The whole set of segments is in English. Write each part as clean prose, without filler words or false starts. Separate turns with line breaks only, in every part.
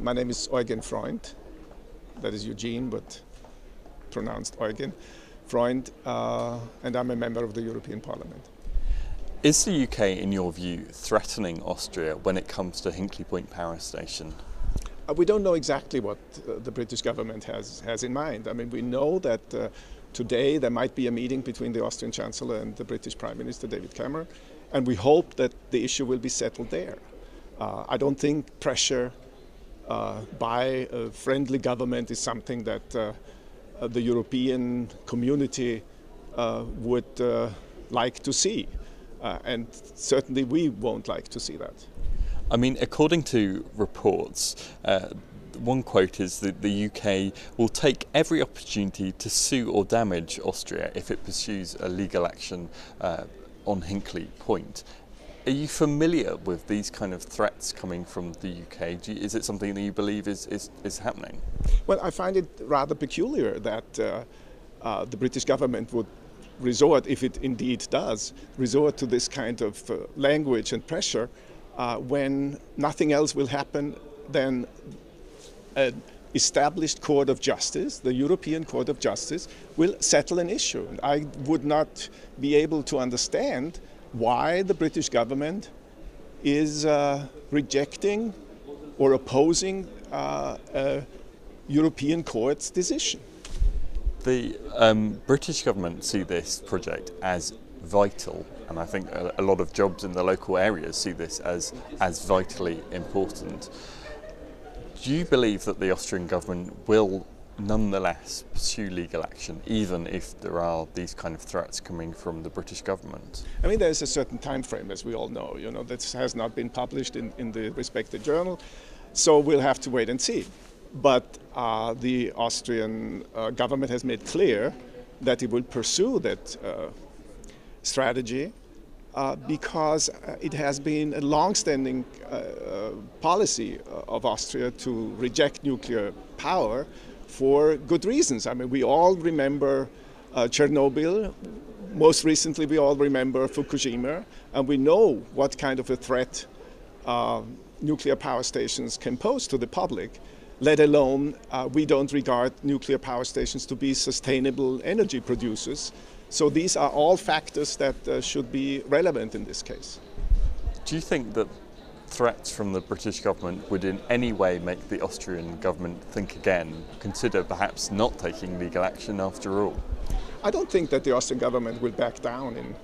My name is Eugen Freund. That is Eugene, but pronounced Eugen Freund, and I'm a member of the European Parliament.
Is the UK, in your view, threatening Austria when it comes to Hinkley Point power station?
We don't know exactly what the British government has in mind. I mean, we know that today there might be a meeting between the Austrian Chancellor and the British Prime Minister, David Cameron, and we hope that the issue will be settled there. I don't think pressure by a friendly government is something that the European community would like to see. And certainly we won't like to see that.
I mean, according to reports, one quote is that the UK will take every opportunity to sue or damage Austria if it pursues a legal action on Hinkley Point. Are you familiar with these kind of threats coming from the UK? Is it something that you believe is happening?
Well, I find it rather peculiar that the British government would resort, if it indeed does, resort to this kind of language and pressure when nothing else will happen than an established court of justice, the European Court of Justice, will settle an issue. I would not be able to understand why the British government is rejecting or opposing a European court's decision.
The British government see this project as vital, and I think a lot of jobs in the local areas see this as vitally important. Do you believe that the Austrian government will nonetheless pursue legal action, even if there are these kind of threats coming from the British government?
I mean, there's a certain time frame, as we all know. You know, that has not been published in the respective journal, so we'll have to wait and see. But the Austrian government has made clear that it will pursue that strategy because it has been a long-standing policy of Austria to reject nuclear power for good reasons. I mean, we all remember Chernobyl. Most recently, we all remember Fukushima, and we know what kind of a threat nuclear power stations can pose to the public. Let alone, we don't regard nuclear power stations to be sustainable energy producers. So these are all factors that should be relevant in this case.
Do you think that threats from the British government would in any way make the Austrian government think again, consider perhaps not taking legal action after all?
I don't think that the Austrian government will back down in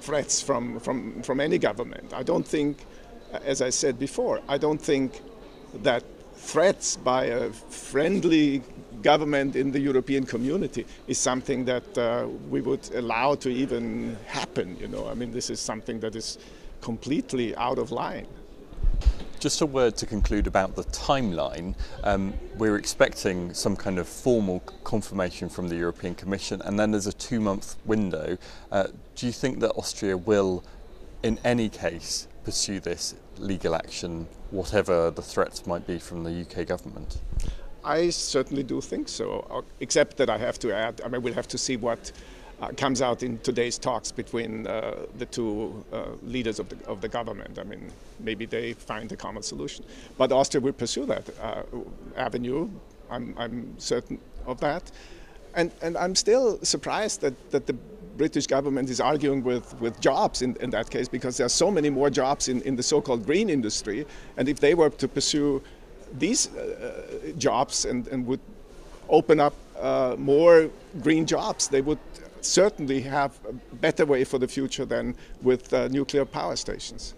threats from any government. I don't think, as I said before, I don't think that threats by a friendly government in the European community is something that we would allow to even happen. You know, I mean, this is something that is completely out of line.
Just a word to conclude about the timeline. We're expecting some kind of formal confirmation from the European Commission, and then there's a 2-month window. Do you think that Austria will, in any case, pursue this legal action, whatever the threats might be from the UK government?
I certainly do think so, except that I have to add, I mean, we'll have to see what comes out in today's talks between the two leaders of the government. I mean, maybe they find a common solution. But Austria will pursue that avenue. I'm certain of that. And I'm still surprised that the British government is arguing with jobs in that case, because there are so many more jobs in the so-called green industry. And if they were to pursue these jobs and would open up more green jobs, they would certainly have a better way for the future than with nuclear power stations.